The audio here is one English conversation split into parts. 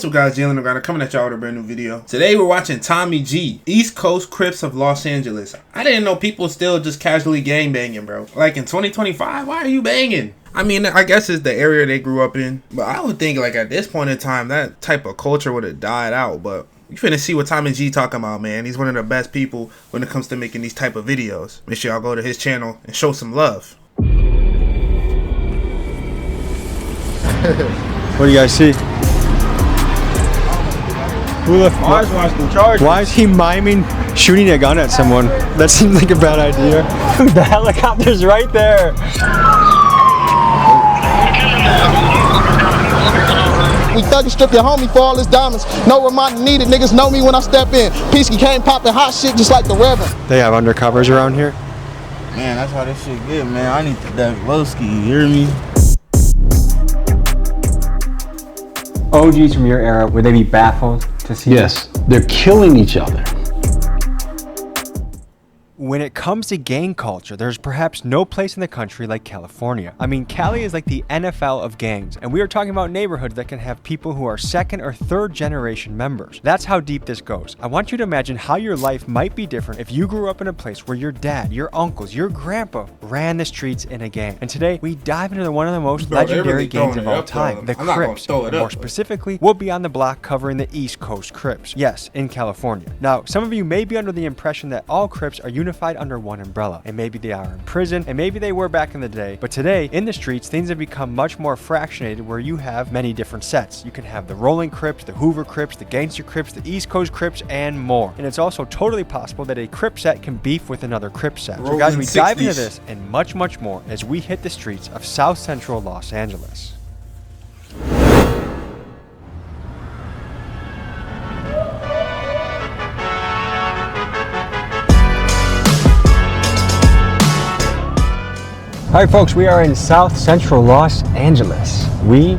What's up, guys? Jalen O'Gara coming at y'all with a brand new video. Today we're watching Tommy G, East Coast Crips of Los Angeles. I didn't know people still just casually gang banging, bro. Like in 2025, why are you banging? I mean, I guess it's the area they grew up in, but I would think like at this point in time that type of culture would have died out. But you finna see what Tommy G talking about, man. He's one of the best people when it comes to making these type of videos. Make sure y'all go to his channel and show some love. What do you guys see? Who the why is he miming shooting a gun at someone? That seems like a bad idea. The helicopter's right there. We thug and strip your homie for all his diamonds. No reminder needed, niggas know me when I step in. Peasky came popping hot shit just like the Reverend. They have undercovers around here? Man, that's how this shit get, man. I need the Lowski, you hear me? OGs from your era, would they be baffled to see Yes, they're killing each other. When it comes to gang culture, there's perhaps no place in the country like California. I mean, Cali is like the NFL of gangs, and we are talking about neighborhoods that can have people who are second or third generation members. That's how deep this goes. I want you to imagine how your life might be different if you grew up in a place where your dad, your uncles, your grandpa ran the streets in a gang. And today, we dive into one of the most legendary gangs of all time, the Crips. More specifically, we'll be on the block covering the East Coast Crips. Yes, in California. Now, some of you may be under the impression that all Crips are unified under one umbrella, and maybe they are in prison, and maybe they were back in the day, but today in the streets things have become much more fractionated where you have many different sets. You can have the Rolling Crips, the Hoover Crips, the Gangster Crips, the East Coast Crips, and more. And it's also totally possible that a Crip set can beef with another Crip set. So guys, we dive into this and much more as we hit the streets of South Central Los Angeles. Alright folks, we are in South Central Los Angeles. We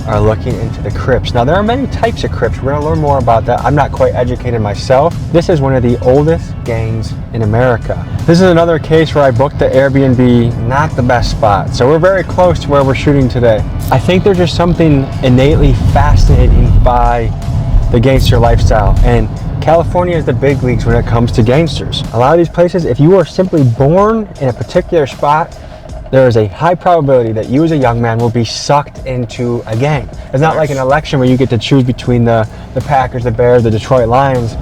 are looking into the Crips. Now there are many types of Crips. We're going to learn more about that. I'm not quite educated myself. This is one of the oldest gangs in America. This is another case where I booked the Airbnb, not the best spot. So we're very close to where we're shooting today. I think there's just something innately fascinating by the gangster lifestyle. And California is the big leagues when it comes to gangsters. A lot of these places, if you are simply born in a particular spot, there is a high probability that you as a young man will be sucked into a gang. It's not like an election where you get to choose between the Packers, the Bears, the Detroit Lions.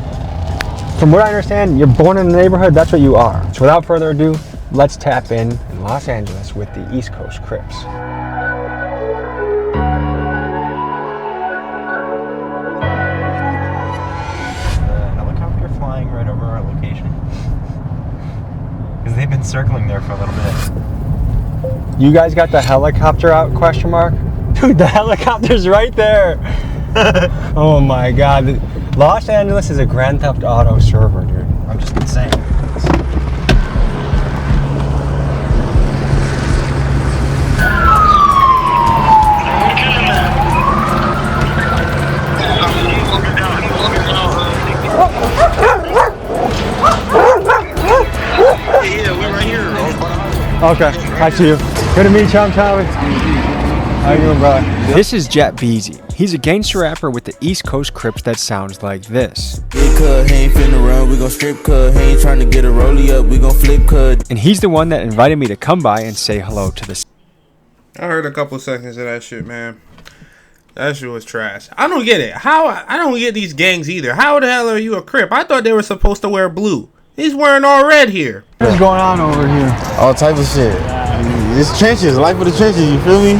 From what I understand, you're born in the neighborhood, that's what you are. So without further ado, let's tap in Los Angeles with the East Coast Crips. The helicopter flying right over our location. Because they've been circling there for a little bit. You guys got the helicopter out, question mark? Dude, the helicopter's right there. Oh my God. Los Angeles is a Grand Theft Auto server, dude. I'm just insane. Yeah, we're right here. Okay, I see you. Good to meet you, I'm Tommy. How you doing, brother? This is Jet Beezy. He's a gangster rapper with the East Coast Crips that sounds like this. He ain't finna run, we gon' strip cut. He ain't trying to get a rollie up, we gon' flip cut. And he's the one that invited me to come by and say hello to the... I heard a couple seconds of that shit, man. That shit was trash. I don't get it. I don't get these gangs either. How the hell are you a Crip? I thought they were supposed to wear blue. He's wearing all red here. What's going on over here? All type of shit. It's trenches, life of the trenches, you feel me?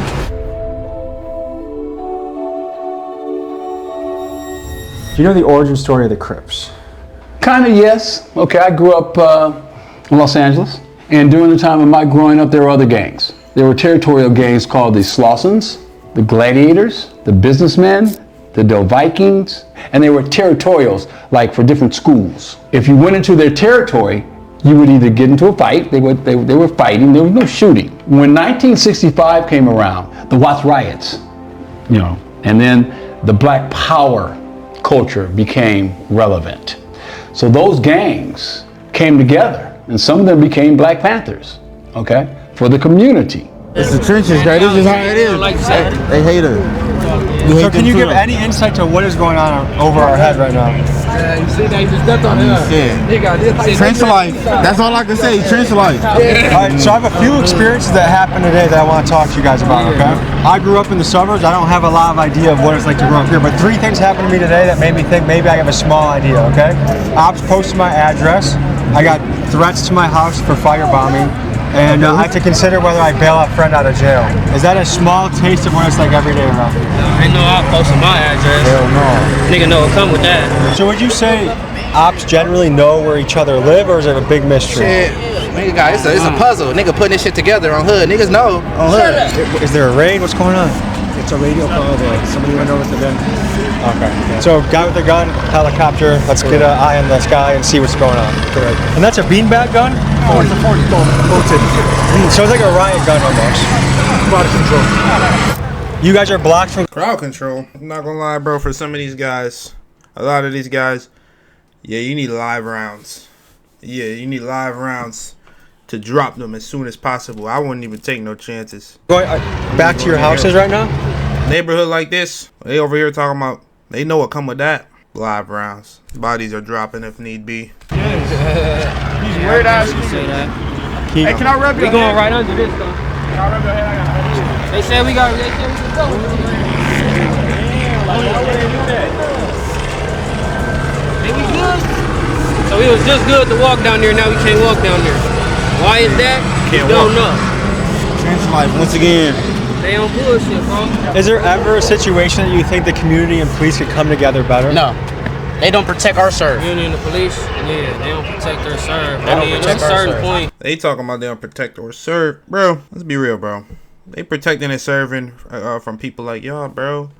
Do you know the origin story of the Crips? Kinda, yes. Okay, I grew up in Los Angeles, and during the time of my growing up, there were other gangs. There were territorial gangs called the Slossons, the Gladiators, the Businessmen, the Del Vikings, and they were territorials, like for different schools. If you went into their territory, you would either get into a fight, they were fighting, there was no shooting. When 1965 came around, the Watts riots, and then the Black Power culture became relevant. So those gangs came together, and some of them became Black Panthers, okay, for the community. It's the trenches, right? This is how it is. They hate us. So can you give any insight to what is going on over our head right now? You see that? You just stepped on him. Trench life. That's all I can say. Trench life. All right, so I have a few experiences that happened today that I want to talk to you guys about, okay? I grew up in the suburbs. I don't have a lot of idea of what it's like to grow up here, but 3 things happened to me today that made me think maybe I have a small idea, okay? Ops posted my address. I got threats to my house for firebombing, and I have to consider whether I bail a friend out of jail. Is that a small taste of what it's like every day around here? Ain't no op posting my address. Hell no. Nigga know it come with that. So would you say ops generally know where each other live, or is it a big mystery? Shit, nigga, guys, it's a puzzle. Nigga putting this shit together on hood. Niggas know on hood. Is there a raid? What's going on? It's a radio call that somebody went over with the gun. Okay. So guy with a gun, helicopter, let's get an eye on the sky and see what's going on. Correct. And that's a beanbag gun? Oh, it's a 40. So it's like a riot gun almost. Out of control. You guys are blocked from Crowd control. I'm not gonna lie, bro. For some of these guys, a lot of these guys, yeah, you need live rounds. Yeah, you need live rounds to drop them as soon as possible. I wouldn't even take no chances. going back to your houses right now? Neighborhood like this, they over here talking about, they know what come with that. Live rounds. Bodies are dropping if need be. These weird ass. Say that. Hey, can I rub your We going head? right under this though. Can I rub your head? I got They said we got. They said we can go. Hey, we good. So it was just good to walk down there. Now we can't walk down there. Why is that? Can't Don't walk. know. Trench life once again. They on bullshit, bro. Is there ever a situation that you think the community and police could come together better? No, they don't protect our serve. Union and the police, yeah, they don't protect their serve. They don't At protect a our certain serve. point. They talking about they don't protect or serve. Bro, let's be real, bro. They protecting and serving from people like y'all, bro.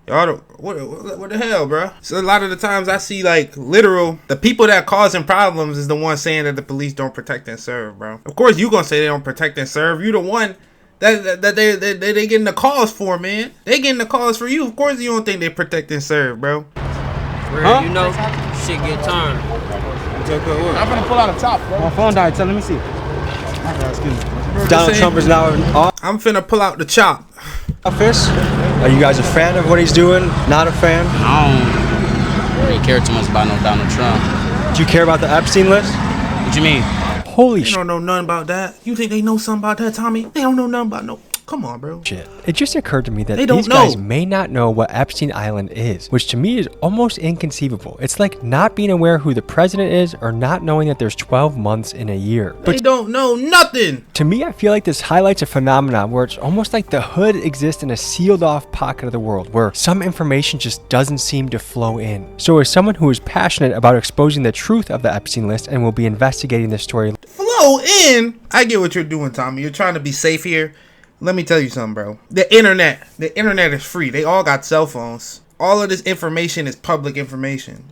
Y'all, what the hell, bro? So a lot of the times I see like literal, the people that causing problems is the one saying that the police don't protect and serve, bro. Of course you gonna say they don't protect and serve. You the one that they getting the calls for, man. They getting the calls for you. Of course you don't think they protect and serve, bro. Where you know, shit get turned. I'm gonna pull out a top, bro. My phone died, so let me see. Donald Trump is now in I'm finna pull out the chop. office. Are you guys a fan of what he's doing? Not a fan? I don't really care too much about no Donald Trump. Do you care about the Epstein list? What you mean? Holy They don't know nothing about that. You think they know something about that, Tommy? They don't know nothing about no. Come on, bro. shit. It just occurred to me that They don't these guys know. may not know what Epstein Island is, which to me is almost inconceivable. It's like not being aware who the president is or not knowing that there's 12 months in a year. They don't know nothing. To me, I feel like this highlights a phenomenon where it's almost like the hood exists in a sealed off pocket of the world where some information just doesn't seem to flow in. So as someone who is passionate about exposing the truth of the Epstein list and will be investigating this story, Flow in. I get what you're doing, Tommy. You're trying to be safe here. Let me tell you something, bro. The internet is free. They all got cell phones. All of this information is public information.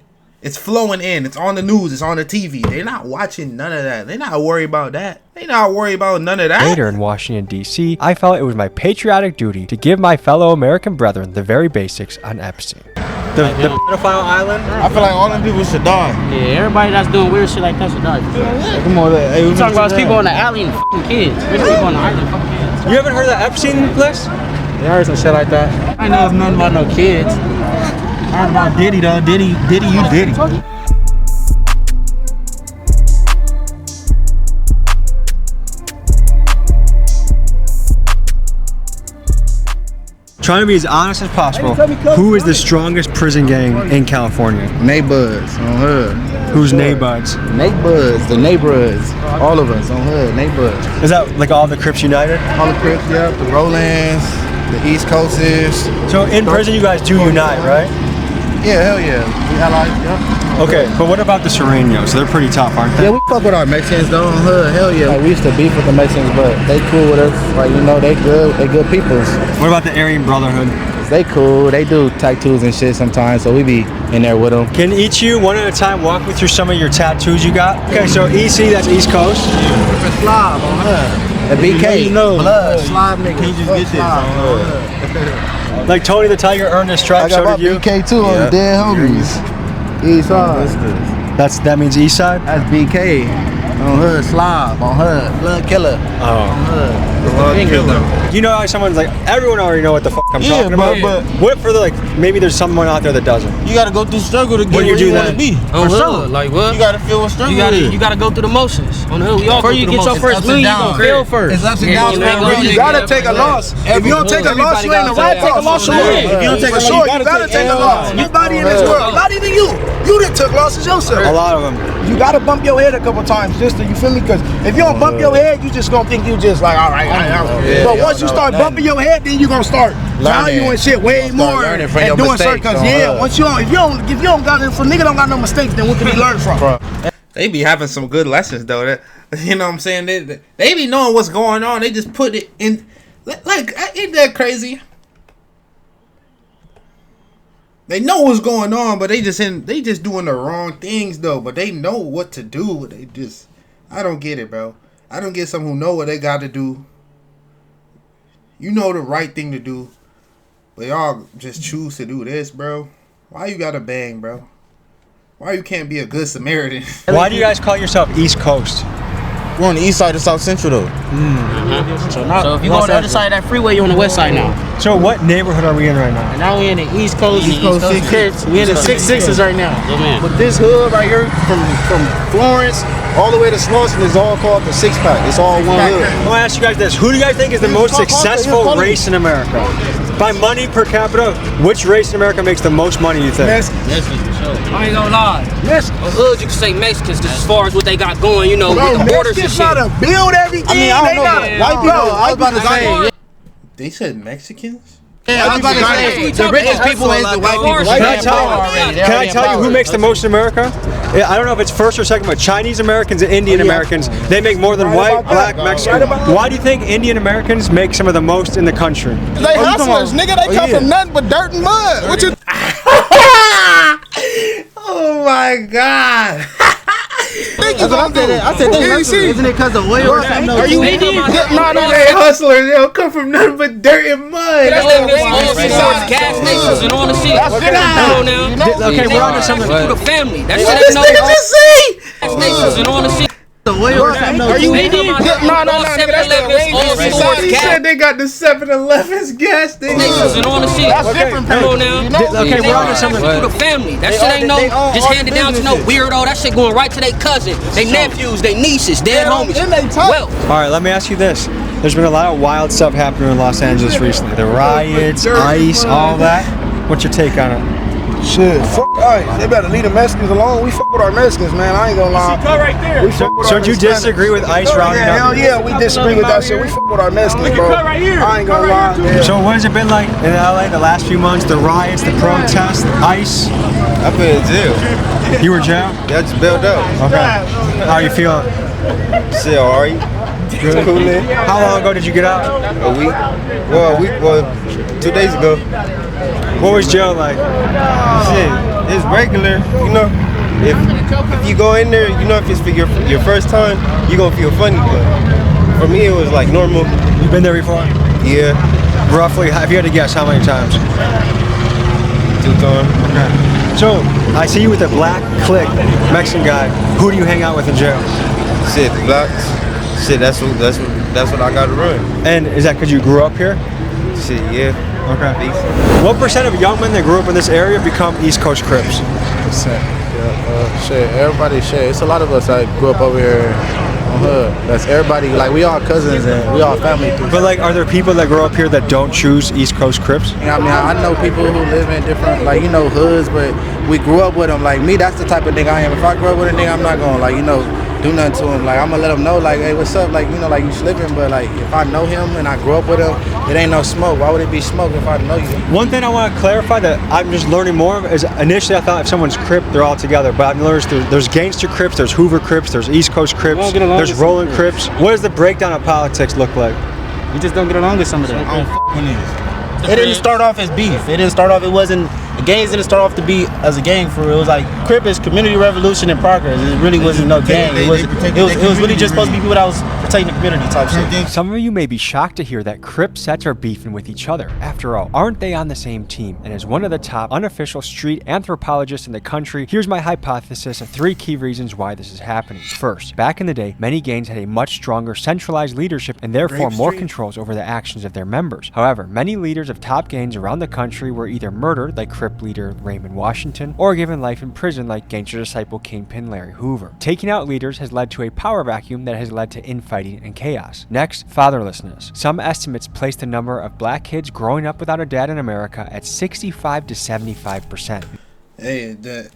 It's flowing in. It's on the news. It's on the TV. They're not watching none of that. They're not worried about that. They're not worried about none of that. later in Washington, D.C., I felt it was my patriotic duty to give my fellow American brethren the very basics on Epstein. The pedophile island? I feel like all them people should die. Yeah, everybody that's doing weird shit like that should die. Come on, You talking about people on the alley and fucking kids. Rich people on the island, fucking kids. You haven't heard of the Epstein list? Yeah, I heard some shit like that. I know nothing about no kids. I heard about Diddy though. Diddy, you Diddy. Trying to be as honest as possible, who is the strongest prison gang in California? Neighbors on hood. Who's Neighbuds? Neighbors, the neighborhoods. All of us on hood. Neighbors. Is that like all the Crips United? All the Crips, yeah. The Rollins, the East Coasters. So in prison you guys do unite, right? Yeah, hell yeah. We allies, yeah. Okay, but what about the Serenos? They're pretty tough, aren't they? Yeah, we fuck with our Mexicans though on hood. Hell yeah. Like, we used to beef with the Mexicans, but they cool with us. Like, you know, they good peoples. What about the Aryan Brotherhood? They cool. They do tattoos and shit sometimes, so we be in there with them. Can each you, one at a time, walk me through some of your tattoos you got? Okay, so EC, that's East Coast. The slob on hood. The BK. You know, blood. Slob nigga. Can you just get this on hood? Like Tony the Tiger earned his I stripes, got so my did you? BK too on the dead homies. Eastside. That means Eastside? That's BK. On hood, slob. On hood. Blood killer. Oh. On hood. You know how someone's like, everyone already know what the fuck I'm talking about. But what for the like? Maybe there's someone out there that doesn't. You gotta go through struggle to get What do you where do you want then? to be. On hood, like what? You gotta feel what struggle is. You gotta go through the motions. On the hood, we all go through the motions. Before you get your first million, you gonna fail first. It's ups and downs. You gotta take a loss. If you don't take a loss, you ain't the right. Take a loss, sure. If you don't take a loss, you gotta take a loss. Nobody in this world, not even you. You done took losses yourself. A lot of them. You gotta bump your head a couple times just to, you feel me? Because if you don't bump your head, you just gonna think you just like, all right. But once you start bumping your head, then you gonna start valuing shit way more and doing certain. Because once if you don't got if a nigga don't got no mistakes, then what can he learn from? They be having some good lessons though. That, you know what I'm saying? They be knowing what's going on. They just put it in. Like, ain't that crazy? They know what's going on, but they just doing the wrong things though. But they know what to do. I don't get it, bro. I don't get some who know what they got to do. You know the right thing to do, but y'all just choose to do this, bro. Why you gotta bang, bro? Why you can't be a good Samaritan? Why do you guys call yourself East Coast? We're on the east side of South Central though. So if you go on the other side of that freeway, you're on the west side now. So what neighborhood are we in right now? And now we in the East Coast. East Coast Six Crips. We in the 6-6s right now. Yeah, man. But this hood right here, from Florence all the way to Slauson, is all called the Six Pack. It's all one hood. I want to ask you guys this: who do you guys think is the most successful race in America? By money per capita, which race in America makes the most money, you think? Mexicans, for sure. I ain't gonna lie. On hood, you can say Mexicans just as far as what they got going, you know, with the borders and Mexicans shit. gotta build everything. I mean, I don't know. White people, I was about to say. They said Mexicans? Yeah, I was about to say, the richest people is the white people. Can I tell you who makes the most in America? I don't know if it's first or second, but Chinese Americans and Indian Americans, they make more than white, black, Mexican. Why do you think Indian Americans make some of the most in the country? They hustlers, nigga. They come from nothing but dirt and mud. What you? Oh my God. I said they hustlers. Isn't it because of oil or something? Are you They hustlers. They don't come from nothing but dirt and mud. Gas stations and all the shit. Come on now. Okay, we're on to something. Through the family. That shit What ain't this no nigga just say? gas stations and all the shit. Are you? He said they got the 7-Eleven's gas stations. And all the shit. That's different. Come on now. Okay, we're on to something. Through the family. That shit ain't no just handed down to no weirdo. That shit going right to their cousin, their nephews, their nieces, dead homies. Well, All right, let me ask you this. There's been a lot of wild stuff happening in Los Angeles recently. The riots, ICE, all that. What's your take on it? Shit, fuck ICE. They better leave the Mexicans alone. We fuck with our Mexicans, man. I ain't gonna lie. right there. We fuck with So our do you Hispanics. disagree with ICE rounding Yeah, hell up? yeah, we disagree with that shit. We fuck with our Mexicans, bro. right here. I ain't gonna lie. Yeah. So what has it been like in LA the last few months? The riots, the protests, ICE? I've been in jail. You were in jail? Yeah, I just bailed out. Okay. How are you feeling? Shit, alright. It's cool, man. How long ago did you get out? A week. Well, 2 days ago. What was jail like? Shit, it's regular, you know. If you go in there, you know, if it's for your first time, you gonna feel funny. But for me, it was like normal. You been there before? Yeah, Roughly, if you had to guess, how many times? 2 times. Okay. So, I see you with a black clique, Mexican guy. Who do you hang out with in jail? Shit, the blocks. Shit, that's what I gotta run. And is that because you grew up here? Shit, yeah. Okay. What percent of young men that grew up in this area become East Coast Crips? Shit, everybody, shit. It's a lot of us that grew up over here on hood. That's everybody. Like we all cousins and we all family. But like, are there people that grow up here that don't choose East Coast Crips? You know what I mean? I know people who live in different, like, you know, hoods, but we grew up with them. Like me, that's the type of nigga I am. If I grow up with a nigga, I'm not gonna, like, you know, do nothing to him. Like, I'm gonna let him know, like, hey, what's up? Like, you know, like, you slipping. But like, if I know him and I grew up with him, it ain't no smoke. Why would it be smoke if I know you? One thing I want to clarify that I'm just learning more of is initially I thought if someone's Crip, they're all together. But I've learned there's gangster Crips, there's Hoover Crips, there's East Coast Crips, there's Rolling Crips. What does the breakdown of politics look like? We just don't get along with some of them. I don't fuck with niggas. It didn't start off as beef. It wasn't, the gangs didn't start off to be as a gang for real. It was like Crip is community revolution in Parker. It really wasn't no gang. It was really just supposed to be people that was protecting the community type shit. Some of you may be shocked to hear that Crip sets are beefing with each other. After all, aren't they on the same team? And as one of the top unofficial street anthropologists in the country, here's my hypothesis of 3 key reasons why this is happening. First, back in the day, many gangs had a much stronger centralized leadership and therefore more controls over the actions of their members. However, many leaders of top gangs around the country were either murdered, like Crip leader Raymond Washington, or given life in prison, like gangster disciple Kingpin Larry Hoover. Taking out leaders has led to a power vacuum that has led to infighting and chaos. Next, fatherlessness. Some estimates place the number of black kids growing up without a dad in America at 65 to 75%. Hey, that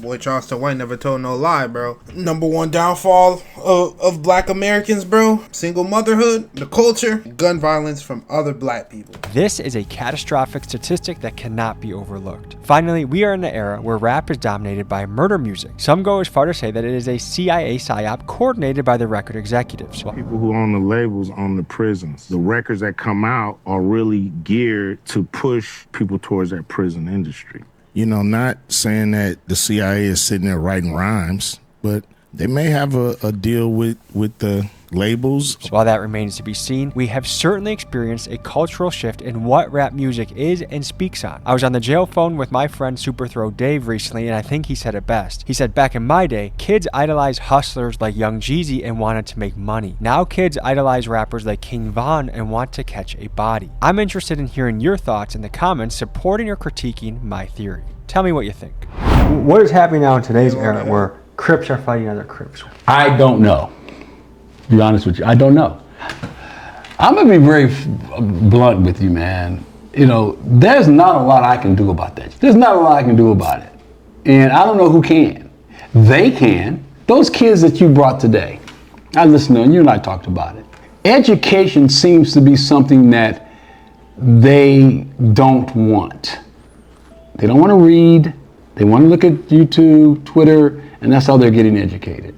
boy Charleston White never told no lie, bro. Number one downfall of black Americans, bro. Single motherhood, the culture, gun violence from other black people. This is a catastrophic statistic that cannot be overlooked. Finally, we are in an era where rap is dominated by murder music. Some go as far to say that it is a CIA psyop coordinated by the record executives. People who own the labels own the prisons. The records that come out are really geared to push people towards that prison industry. You know, not saying that the CIA is sitting there writing rhymes, but they may have a deal with the labels. So while that remains to be seen, we have certainly experienced a cultural shift in what rap music is and speaks on. I was on the jail phone with my friend Superthrow Dave recently, and I think he said it best. He said, back in my day, kids idolized hustlers like Young Jeezy and wanted to make money. Now kids idolize rappers like King Von and want to catch a body. I'm interested in hearing your thoughts in the comments supporting or critiquing my theory. Tell me what you think. What is happening now in today's era where Crips are fighting other Crips? I don't know. To be honest with you, I don't know. I'm gonna be very blunt with you, man. You know, there's not a lot I can do about that. There's not a lot I can do about it. And I don't know who can. They can. Those kids that you brought today, I listened to them, you and I talked about it. Education seems to be something that they don't want. They don't want to read. They want to look at YouTube, Twitter, and that's how they're getting educated.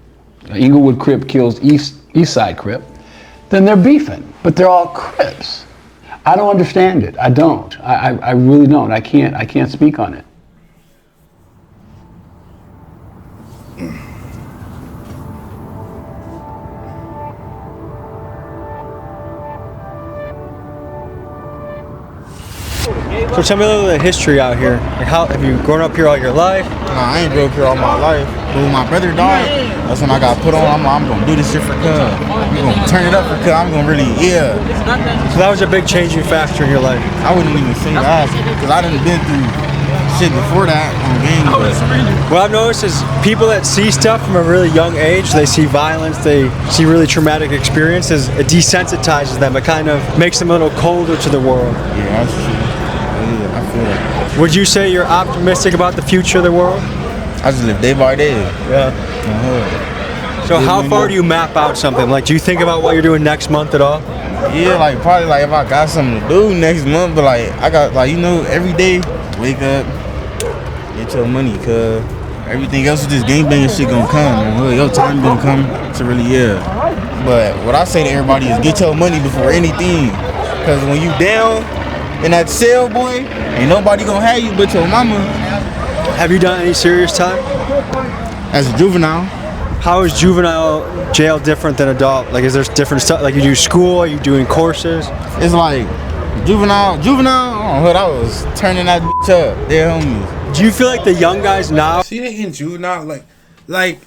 Inglewood Crip kills Eastside Crip, then they're beefing. But they're all Crips. I don't understand it. I don't. I really don't. I can't speak on it. So tell me a little bit of history out here. Like, how have you grown up here all your life? Nah, I ain't grew up here all my life. But when my brother died, that's when I got put on. I'm gonna do this shit for cuz. We gonna turn it up for cuz. I'm gonna really, yeah. So that was a big changing factor in your life. I wouldn't even say that because I done been through shit before that on game. What I've noticed is people that see stuff from a really young age, they see violence, they see really traumatic experiences, it desensitizes them. It kind of makes them a little colder to the world. Yeah, that's true. Yeah, I feel that. Would you say you're optimistic about the future of the world? I just live day by day. Yeah. So how far do you map out something? Like, do you think about what you're doing next month at all? Yeah, like probably like if I got something to do next month, but like I got like, you know, every day, wake up, get your money, cuz everything else with this gangbanging shit gonna come. Your time gonna come to really, yeah. But what I say to everybody is get your money before anything. Cause when you down in that cell, boy, ain't nobody gonna have you but your mama. Have you done any serious time? As a juvenile. How is juvenile jail different than adult? Like, is there different stuff? Like, you do school? Are you doing courses? It's like juvenile. Oh, I was turning that bitch up. They're homies. Do you feel like the young guys now? See, they in juvenile, like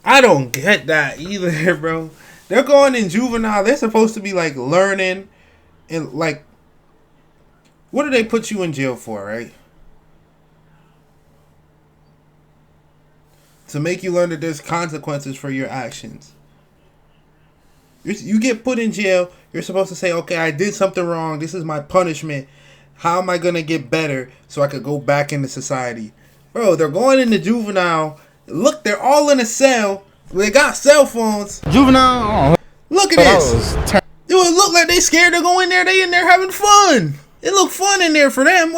I don't get that either, bro. They're going in juvenile. They're supposed to be like learning, and like, what do they put you in jail for, right? To make you learn that there's consequences for your actions. You get put in jail, you're supposed to say, okay, I did something wrong. This is my punishment. How am I going to get better so I could go back into society? Bro, they're going into juvenile. Look, they're all in a cell. They got cell phones. Juvenile. Look at this. It would look like they scared to go in there. They in there having fun. It look fun in there for them.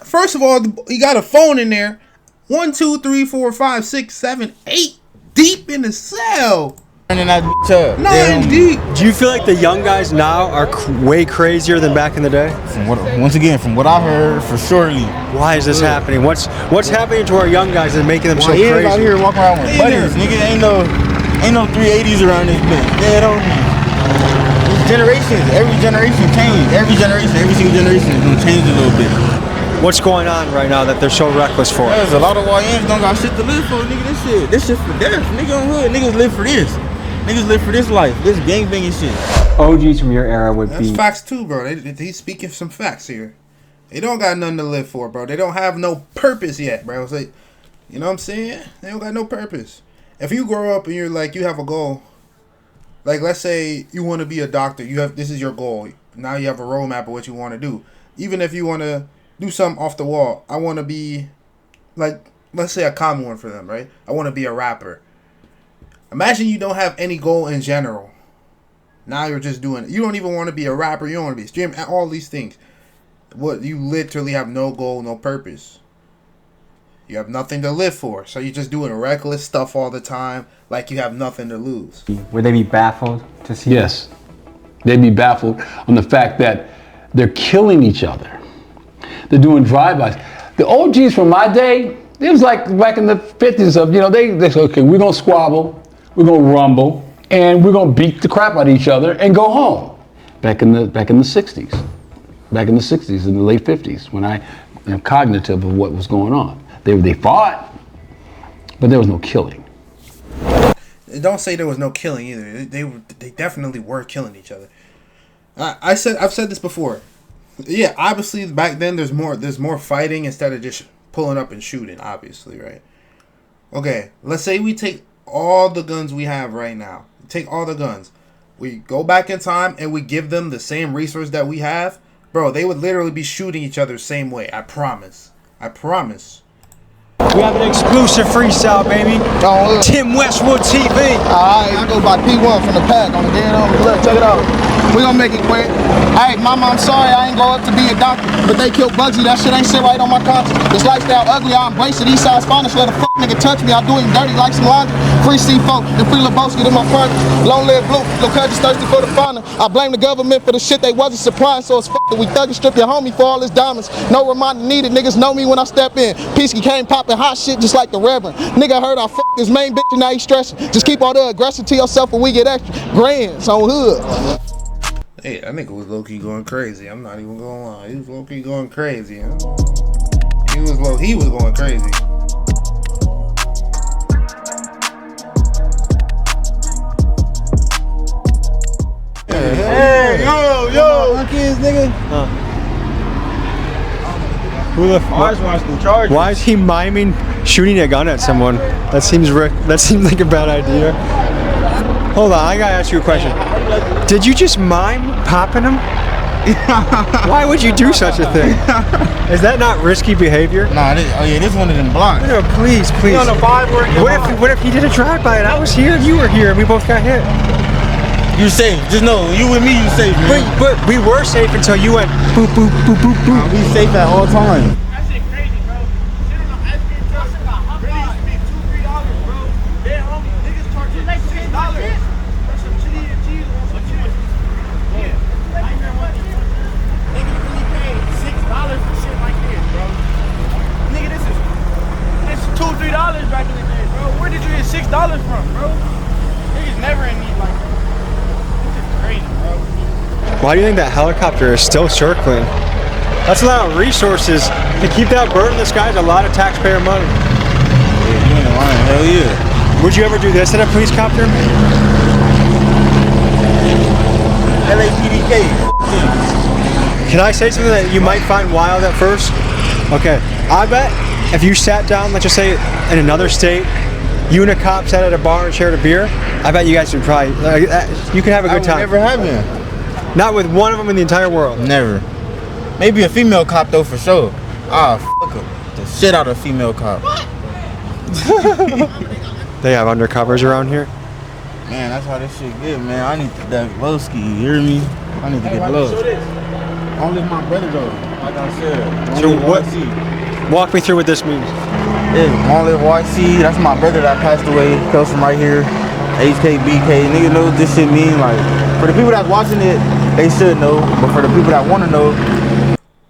First of all, you got a phone in there. 1, 2, 3, 4, 5, 6, 7, 8 deep in the cell. Turning that bitch up. 9 deep. Do you feel like the young guys now are way crazier than back in the day? From what I heard, for surely. Why is this happening? What's happening to our young guys that's making them so crazy? Out here walking around with buddies, nigga. Ain't no Ain't no 380s around this bitch. Dead on me. These generations, every generation change. Every single generation is gonna change a little bit. What's going on right now that they're so reckless for? There's a lot of YNs don't got shit to live for, nigga. This shit for death. Nigga on hood. Niggas live for this. Niggas live for this life. This gangbanging shit. OGs from your era would be... That's facts too, bro. He's speaking some facts here. They don't got nothing to live for, bro. They don't have no purpose yet, bro. It's like, you know what I'm saying? They don't got no purpose. If you grow up and you're like, you have a goal, like let's say you want to be a doctor, this is your goal. Now you have a roadmap of what you want to do. Even if you want to do something off the wall, I want to be, like, let's say a common one for them, right? I want to be a rapper. Imagine you don't have any goal in general. Now you're just doing it. You don't even want to be a rapper. You don't want to be a streamer. All these things. What, you literally have no goal, no purpose. You have nothing to live for. So you're just doing reckless stuff all the time, like you have nothing to lose. Would they be baffled to see? Yes. They'd be baffled on the fact that they're killing each other. They're doing drive-bys. The OGs from my day, it was like back in the 50s of, they said, okay, we're going to squabble, we're going to rumble, and we're going to beat the crap out of each other and go home. Back in the 60s. Back in the 60s, in the late 50s, when I am cognitive of what was going on. They fought, but there was no killing. Don't say there was no killing either. They definitely were killing each other. I've said this before. Yeah, obviously back then there's more fighting instead of just pulling up and shooting, obviously, right? Okay, let's say we take all the guns we have right now. Take all the guns. We go back in time and we give them the same resource that we have. Bro, they would literally be shooting each other the same way. I promise. I promise. We have an exclusive freestyle, baby. Tim Westwood TV. Alright, I go by P1 from the pack on the dead on. Look, check it out. We gonna make it quick. Hey, mama, I'm sorry I ain't grow up to be a doctor, but they killed Bugsy. That shit ain't sit right on my conscience. This lifestyle ugly, I embrace it. Eastside's finest. Let a fuck nigga touch me. I do him dirty like some laundry. Free C4 and free Lebowski to my partner. Long live blue. Look, just thirsty for the fauna. I blame the government for the shit they wasn't supplying, so it's that we thug and strip your homie for all his diamonds. No reminder needed. Niggas know me when I step in. Peasky came popping hot shit just like the Reverend. Nigga heard I fucked his main bitch and now he stressing. Just keep all the aggression to yourself when we get extra. Grands on hood. Hey, that nigga was low-key going crazy. I'm not even gonna lie. He was low-key going crazy, huh? He was going crazy. Hey, yo, kids, nigga. Who the fuck? Why is he miming shooting a gun at someone? That seems like a bad idea. Hold on, I gotta ask you a question. Did you just mime popping him? Why would you do such a thing? Is that not risky behavior? Nah, this one of them blocks. No, please. On the 5 What if he did a drive-by and I was here and you were here and we both got hit? You safe. Just know, you with me, you safe, man. But we were safe until you went boop, boop, boop, boop, boop. Nah, we safe at all times. That shit crazy, bro. Shit on the ice cream truck about really used to be $2-3, bro. Dead homie, niggas charge you $6. That's some chili and cheese or some cheese. Yeah. Niggas really paid $6 for shit like this, bro. Nigga, this is $2-3 back in the day, bro. Where did you get $6 from, bro? Niggas never in need like that. Why do you think that helicopter is still circling? That's a lot of resources. To keep that bird in the sky is a lot of taxpayer money. Yeah, you ain't lying. Hell yeah. Would you ever do this in a police copter? LAPDK. Can I say something that you might find wild at first? Okay, I bet if you sat down, let's just say in another state, you and a cop sat at a bar and shared a beer, I bet you guys would probably, you could have a good time. Never have been. Not with one of them in the entire world. Never. Maybe a female cop though, for sure. Ah, fuck her. The shit out of a female cop. They have undercovers around here? Man, that's how this shit get, man. I need that low ski, you hear me? I need to get low. Only my brother though, like I said. So what? Walk me through what this means. Yeah, Long Live YC, that's my brother that passed away. Comes from right here. HKBK, nigga knows what this shit mean. Like, for the people that's watching it, they should know. But for the people that want to know,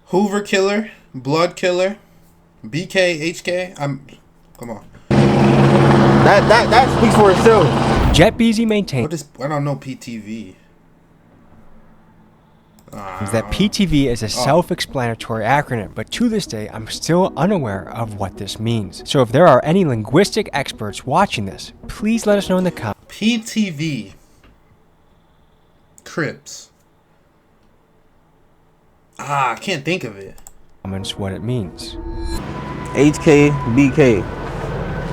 Hoover Killer, Blood Killer, BK, HK. Come on. That speaks for itself. Jet BZ maintains I don't know PTV. that PTV is a self-explanatory acronym, but to this day, I'm still unaware of what this means. So if there are any linguistic experts watching this, please let us know in the comments. PTV. Crips. I can't think of it. Comments what it means. HKBK.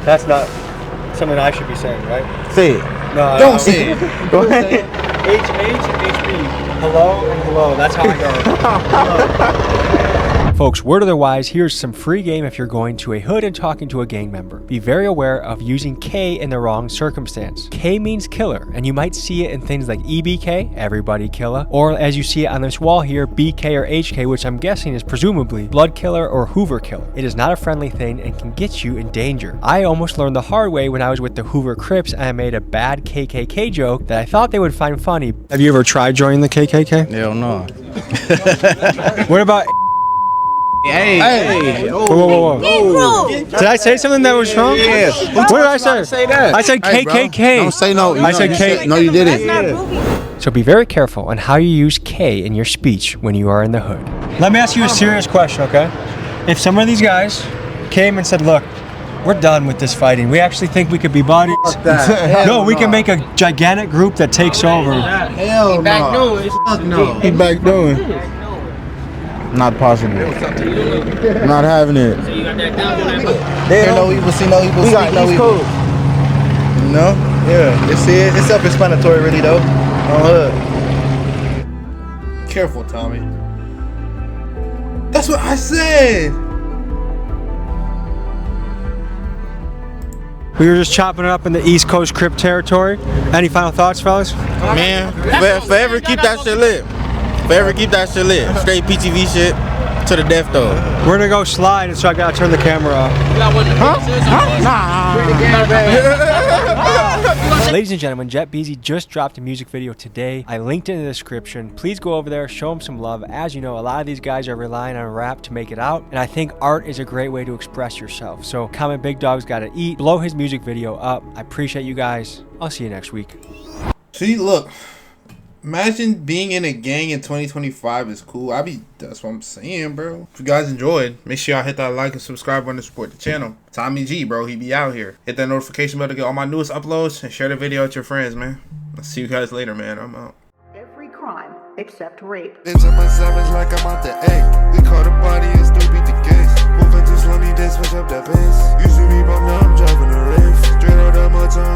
That's not something I should be saying, right? Say it. No, Don't say it. Go ahead. HB. Hello and hello. That's how I go. Folks, word otherwise, here's some free game if you're going to a hood and talking to a gang member. Be very aware of using K in the wrong circumstance. K means killer, and you might see it in things like EBK, everybody killer, or as you see it on this wall here, BK or HK, which I'm guessing is presumably blood killer or Hoover killer. It is not a friendly thing and can get you in danger. I almost learned the hard way when I was with the Hoover Crips and I made a bad KKK joke that I thought they would find funny. Have you ever tried joining the KKK? Hell no. What about... Hey. Whoa. Did I say something that was wrong? Yes. What did I say? I said KKK. Don't say no. I said K. No, you didn't. So be very careful on how you use K in your speech when you are in the hood. Let me ask you a serious question, okay? If some of these guys came and said, look, we're done with this fighting. We actually think we could be buddies. No, we can make a gigantic group that takes over. Hell no. He back doing. Not possible. Not having it. They don't know evil, see no evil, speak no evil. No? Yeah. It's self-explanatory really though. Careful, Tommy. That's what I said. We were just chopping it up in the East Coast Crip territory. Any final thoughts, fellas? Man, forever keep that shit lit. Forever keep that shit lit. Straight PTV shit to the death though. We're gonna go slide, and so I gotta turn the camera off. Ladies and gentlemen, Jet BZ just dropped a music video today. I linked it in the description. Please go over there, show him some love. As you know, a lot of these guys are relying on rap to make it out, and I think art is a great way to express yourself. So comment Big Dog's Gotta Eat. Blow his music video up. I appreciate you guys. I'll see you next week. See, look. Imagine being in a gang in 2025 is cool. That's what I'm saying, bro. If you guys enjoyed, make sure y'all hit that like and subscribe button to support the channel. Tommy G, bro, he be out here. Hit that notification bell to get all my newest uploads and share the video with your friends, man. I'll see you guys later, man. I'm out. Every crime except rape. Into my savage like I'm out the egg. We caught a body and still beat the case. Moving too slowly, they switch up that pace. Used to be bumped, now I'm driving a race. Straight out of my time.